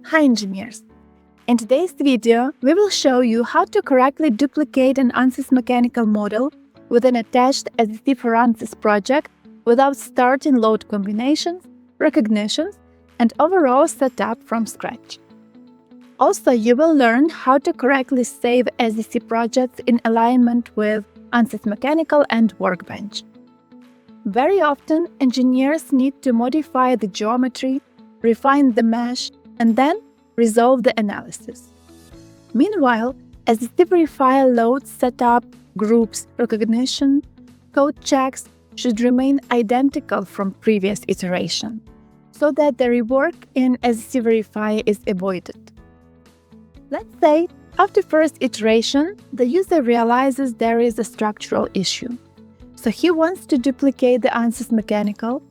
Hi engineers! In today's video, we will show you how to correctly duplicate an ANSYS Mechanical model with an attached SDC for ANSYS project without starting load combinations, recognitions, and overall setup from scratch. Also, you will learn how to correctly save SDC projects in alignment with ANSYS Mechanical and Workbench. Very often, engineers need to modify the geometry, refine the mesh, and then resolve the analysis. Meanwhile, SDC Verifier loads, setup, groups, recognition, code checks should remain identical from previous iteration, so that the rework in SDC Verifier is avoided. Let's say, after first iteration, the user realizes there is a structural issue. So he wants to duplicate the ANSYS Mechanical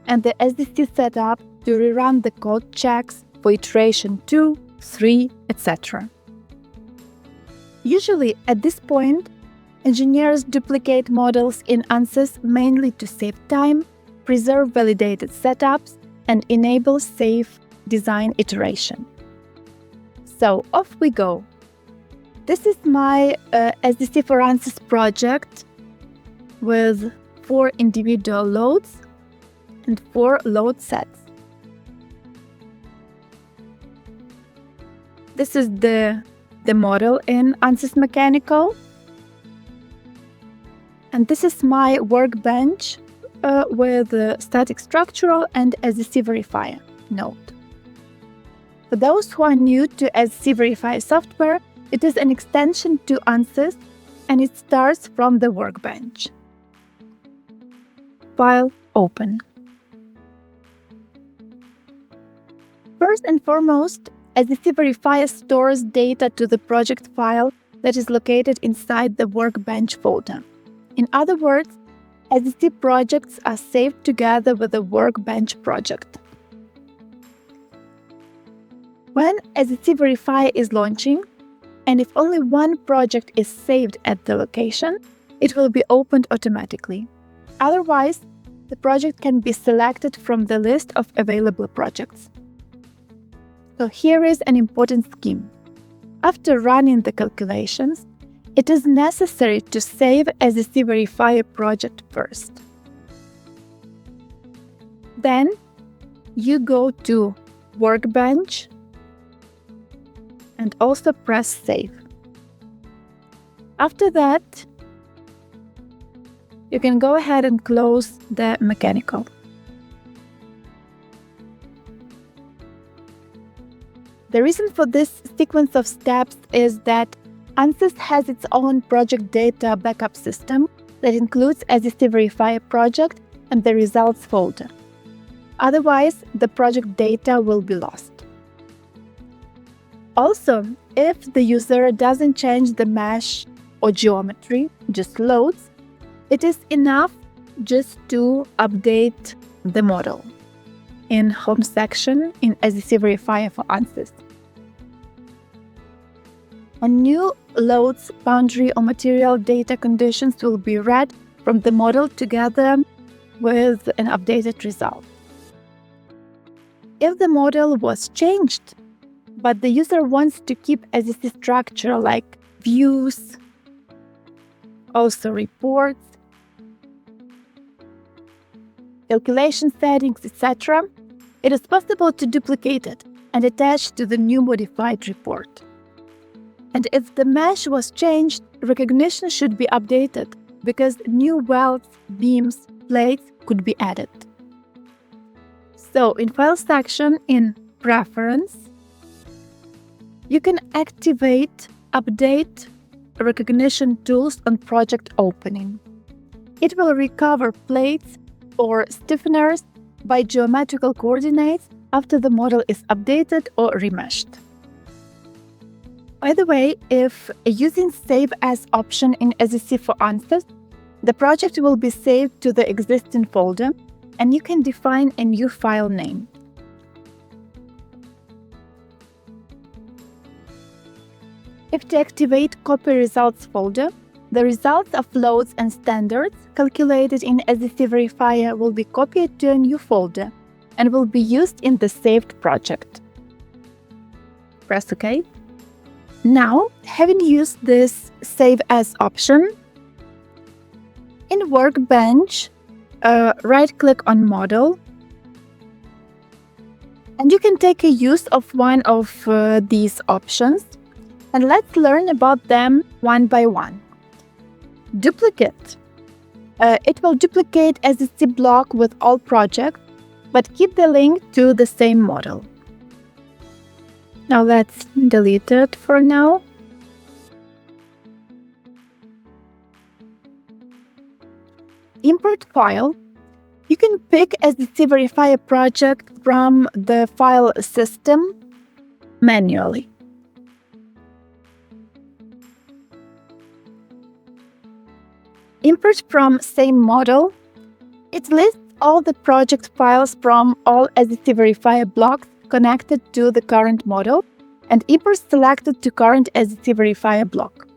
and the SDC setup to rerun the code checks for iteration 2, 3, etc. Usually, at this point, engineers duplicate models in ANSYS mainly to save time, preserve validated setups, and enable safe design iteration. So, off we go. This is my SDC for ANSYS project with 4 individual loads and 4 load sets. This is the model in ANSYS Mechanical. And this is my workbench with static structural and SDC Verifier node. For those who are new to SDC Verifier software, it is an extension to ANSYS and it starts from the workbench. File open. First and foremost, SDC Verifier stores data to the project file that is located inside the Workbench folder. In other words, SDC projects are saved together with the Workbench project. When SDC Verifier is launching, and if only one project is saved at the location, it will be opened automatically. Otherwise, the project can be selected from the list of available projects. So here is an important scheme. After running the calculations, it is necessary to save SDC Verifier project first. Then you go to Workbench and also press Save. After that, you can go ahead and close the mechanical. The reason for this sequence of steps is that ANSYS has its own project data backup system that includes SDC Verifier project and the results folder. Otherwise, the project data will be lost. Also, if the user doesn't change the mesh or geometry, just loads, it is enough just to update the model in Home section in SDC Verifier for ANSYS. On new loads, boundary or material data conditions will be read from the model together with an updated result. If the model was changed, but the user wants to keep SDC structure like views, also reports, calculation settings, etc., it is possible to duplicate it and attach to the new modified report. And if the mesh was changed, recognition should be updated because new welds, beams, plates could be added. So in File section in Preference, you can activate Update Recognition Tools on project opening. It will recover plates or stiffeners by geometrical coordinates after the model is updated or remeshed. By the way, if using Save As option in SDC for ANSYS, the project will be saved to the existing folder and you can define a new file name. If to activate Copy Results folder, the results of loads and standards calculated in SDC Verifier will be copied to a new folder and will be used in the saved project. Press OK. Now, having used this Save As option, in Workbench, right-click on Model, and you can take a use of one of these options, and let's learn about them one by one. Duplicate. It will duplicate SDC block with all projects, but keep the link to the same model. Now let's delete it for now. Import file. You can pick SDC Verifier project from the file system manually. Import from same model. It lists all the project files from all SDC Verifier blocks connected to the current model and import selected to current SDC Verifier block.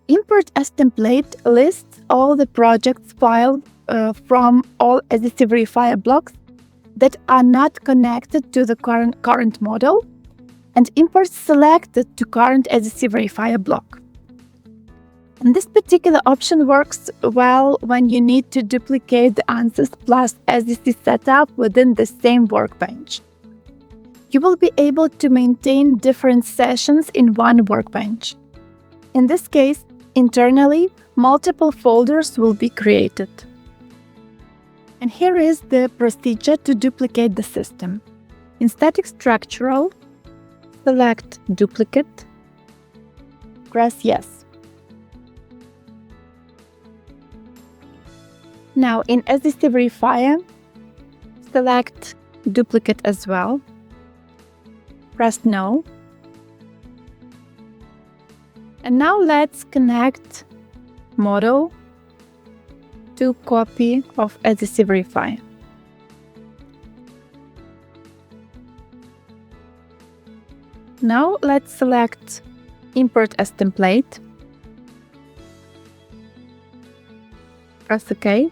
Import as template lists all the projects files from all SDC Verifier blocks that are not connected to the current model, and import selected to current SDC Verifier block. And this particular option works well when you need to duplicate the ANSYS plus SDC setup within the same workbench. You will be able to maintain different sessions in one workbench. In this case, internally, multiple folders will be created. And here is the procedure to duplicate the system. In Static Structural, select Duplicate, press Yes. Now in SDC Verifier, select Duplicate as well, press No. And now let's connect model to copy of SDC Verifier. Now let's select Import as template, press OK,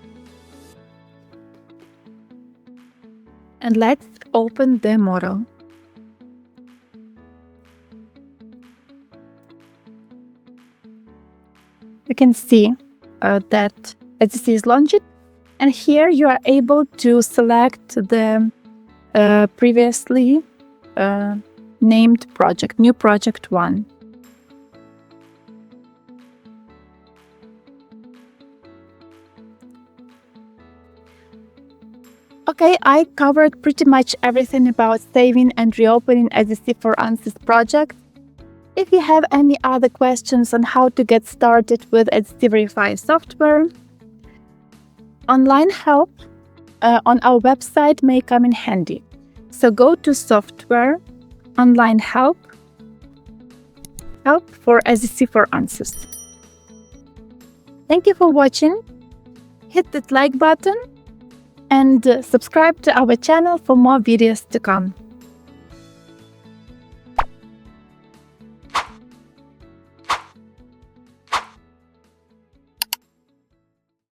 and let's open the model. You can see that SDC is launched, and here you are able to select the previously named project, new project 1. Okay, I covered pretty much everything about saving and reopening SDC for ANSYS project. If you have any other questions on how to get started with SDC Verifier software, online help on our website may come in handy. So go to Software, Online Help, Help for SDC for ANSYS. Thank you for watching. Hit that like button and subscribe to our channel for more videos to come.